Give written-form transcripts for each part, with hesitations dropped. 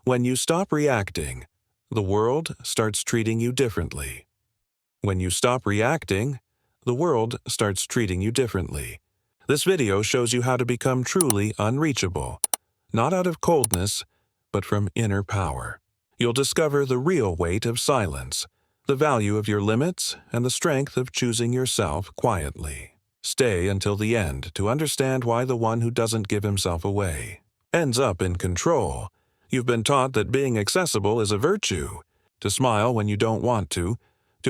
When you stop reacting, the world starts treating you differently. When you stop reacting, the world starts treating you differently. This video shows you how to become truly unreachable, not out of coldness, but from inner power. You'll discover the real weight of silence, the value of your limits, and the strength of choosing yourself quietly. Stay until the end to understand why the one who doesn't give himself away ends up in control. You've been taught that being accessible is a virtue, to smile when you don't want to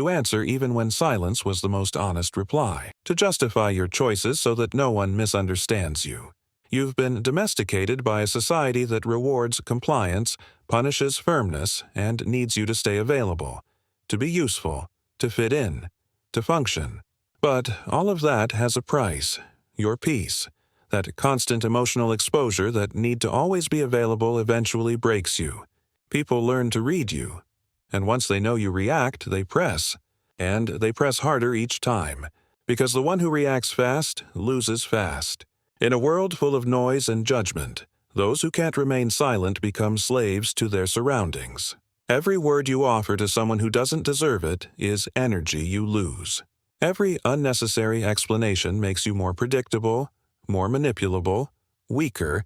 answer even when silence was the most honest reply, to justify your choices so that no one misunderstands you. You've been domesticated by a society that rewards compliance, punishes firmness, and needs you to stay available, to be useful, to fit in, to function. But all of that has a price: your peace. That constant emotional exposure, that need to always be available, eventually breaks you. People learn to read you, and once they know you react, they press. And they press harder each time, because the one who reacts fast loses fast. In a world full of noise and judgment, those who can't remain silent become slaves to their surroundings. Every word you offer to someone who doesn't deserve it is energy you lose. Every unnecessary explanation makes you more predictable, more manipulable, weaker.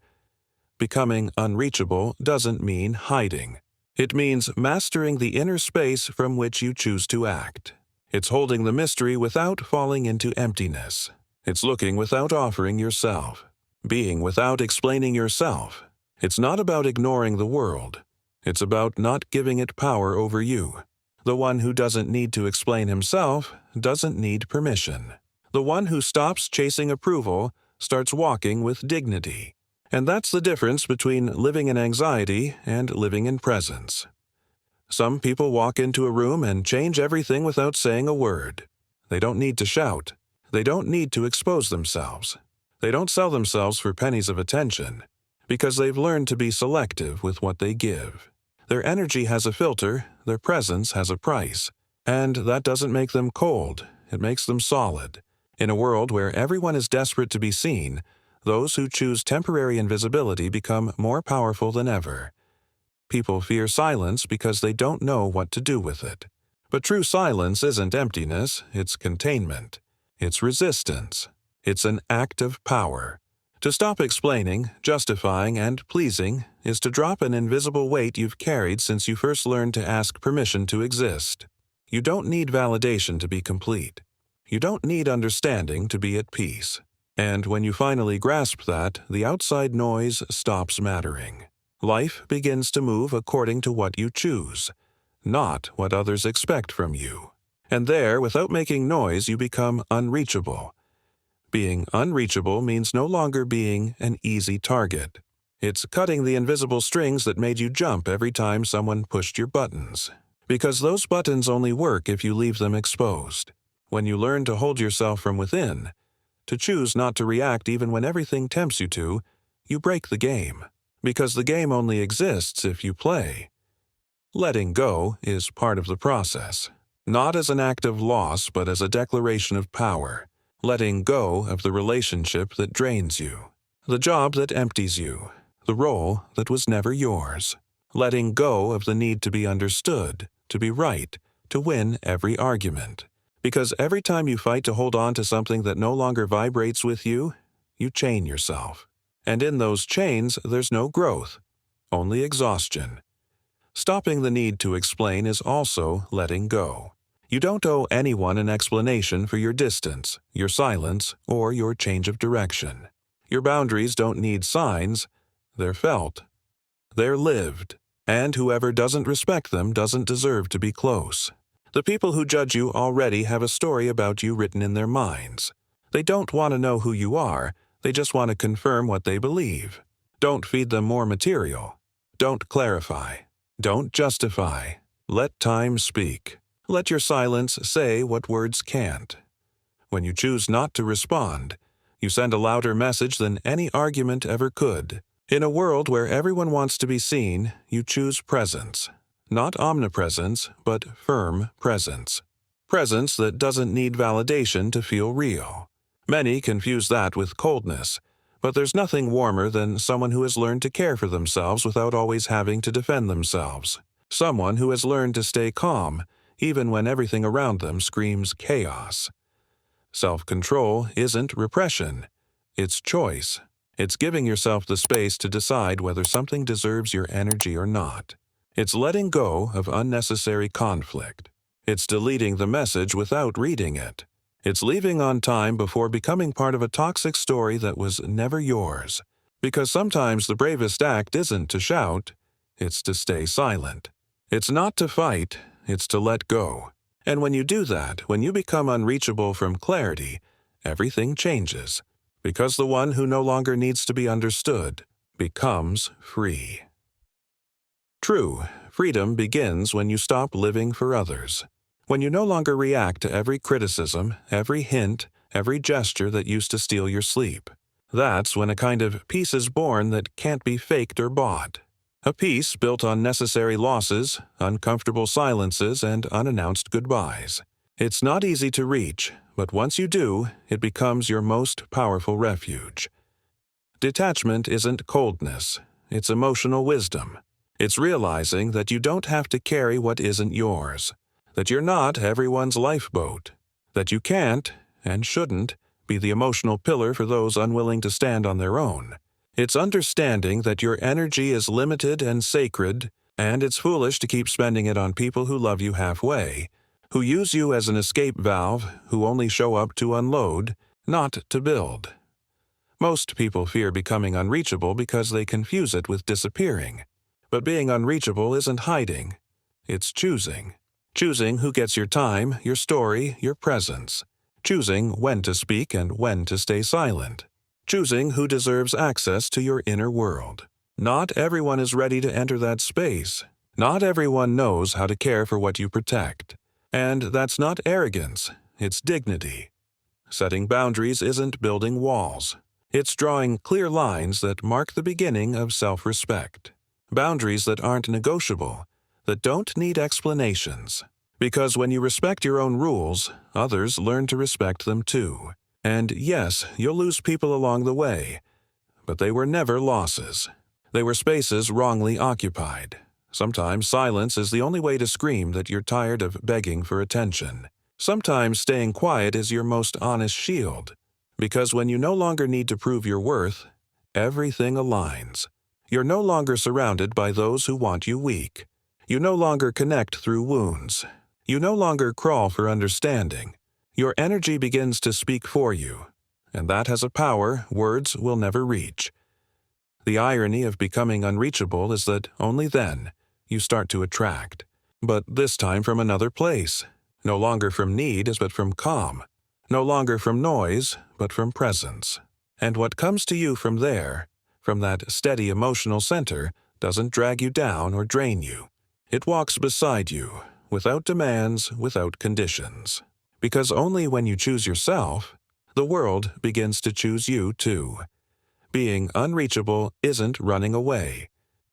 Becoming unreachable doesn't mean hiding. It means mastering the inner space from which you choose to act. It's holding the mystery without falling into emptiness. It's looking without offering yourself, being without explaining yourself. It's not about ignoring the world. It's about not giving it power over you. The one who doesn't need to explain himself doesn't need permission. The one who stops chasing approval starts walking with dignity. And that's the difference between living in anxiety and living in presence. Some people walk into a room and change everything without saying a word. They don't need to shout. They don't need to expose themselves. They don't sell themselves for pennies of attention, because they've learned to be selective with what they give. Their energy has a filter, their presence has a price, and that doesn't make them cold, it makes them solid. In a world where everyone is desperate to be seen, those who choose temporary invisibility become more powerful than ever. People fear silence because they don't know what to do with it. But true silence isn't emptiness, it's containment. It's resistance. It's an act of power. To stop explaining, justifying, and pleasing is to drop an invisible weight you've carried since you first learned to ask permission to exist. You don't need validation to be complete. You don't need understanding to be at peace. And when you finally grasp that, the outside noise stops mattering. Life begins to move according to what you choose, not what others expect from you. And there, without making noise, you become unreachable. Being unreachable means no longer being an easy target. It's cutting the invisible strings that made you jump every time someone pushed your buttons. Because those buttons only work if you leave them exposed. When you learn to hold yourself from within, to choose not to react even when everything tempts you to, you break the game. Because the game only exists if you play. Letting go is part of the process. Not as an act of loss, but as a declaration of power. Letting go of the relationship that drains you. The job that empties you. The role that was never yours. Letting go of the need to be understood, to be right, to win every argument. Because every time you fight to hold on to something that no longer vibrates with you, you chain yourself. And in those chains, there's no growth, only exhaustion. Stopping the need to explain is also letting go. You don't owe anyone an explanation for your distance, your silence, or your change of direction. Your boundaries don't need signs, they're felt. They're lived, and whoever doesn't respect them doesn't deserve to be close. The people who judge you already have a story about you written in their minds. They don't want to know who you are, they just want to confirm what they believe. Don't feed them more material. Don't clarify. Don't justify. Let time speak. Let your silence say what words can't. When you choose not to respond, you send a louder message than any argument ever could. In a world where everyone wants to be seen, you choose presence. Not omnipresence, but firm presence. Presence that doesn't need validation to feel real. Many confuse that with coldness, But there's nothing warmer than someone who has learned to care for themselves without always having to defend themselves. Someone who has learned to stay calm, even when everything around them screams chaos. Self-control isn't repression. It's choice. It's giving yourself the space to decide whether something deserves your energy or not. It's letting go of unnecessary conflict. It's deleting the message without reading it. It's leaving on time before becoming part of a toxic story that was never yours. Because sometimes the bravest act isn't to shout, it's to stay silent. It's not to fight, it's to let go. And when you do that, when you become unreachable from clarity, everything changes. Because the one who no longer needs to be understood becomes free. True, freedom begins when you stop living for others. When you no longer react to every criticism, every hint, every gesture that used to steal your sleep. That's when a kind of peace is born that can't be faked or bought. A peace built on necessary losses, uncomfortable silences, and unannounced goodbyes. It's not easy to reach, but once you do, it becomes your most powerful refuge. Detachment isn't coldness, it's emotional wisdom. It's realizing that you don't have to carry what isn't yours, that you're not everyone's lifeboat, that you can't, and shouldn't, be the emotional pillar for those unwilling to stand on their own. It's understanding that your energy is limited and sacred, and it's foolish to keep spending it on people who love you halfway, who use you as an escape valve, who only show up to unload, not to build. Most people fear becoming unreachable because they confuse it with disappearing. But being unreachable isn't hiding. It's choosing. Choosing who gets your time, your story, your presence. Choosing when to speak and when to stay silent. Choosing who deserves access to your inner world. Not everyone is ready to enter that space. Not everyone knows how to care for what you protect. And that's not arrogance, it's dignity. Setting boundaries isn't building walls. It's drawing clear lines that mark the beginning of self-respect. Boundaries that aren't negotiable, that don't need explanations. Because when you respect your own rules, others learn to respect them too. And yes, you'll lose people along the way, but they were never losses. They were spaces wrongly occupied. Sometimes silence is the only way to scream that you're tired of begging for attention. Sometimes staying quiet is your most honest shield. Because when you no longer need to prove your worth, everything aligns. You're no longer surrounded by those who want you weak. You no longer connect through wounds. You no longer crawl for understanding. Your energy begins to speak for you, and that has a power words will never reach. The irony of becoming unreachable is that only then you start to attract, but this time from another place, no longer from need but from calm, no longer from noise but from presence. And what comes to you from there, from that steady emotional center, doesn't drag you down or drain you. It walks beside you, without demands, without conditions. Because only when you choose yourself, the world begins to choose you too. Being unreachable isn't running away.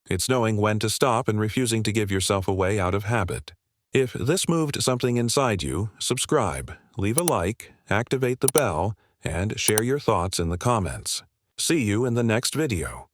It's knowing when to stop and refusing to give yourself away out of habit. If this moved something inside you, subscribe, leave a like, activate the bell, and share your thoughts in the comments. See you in the next video.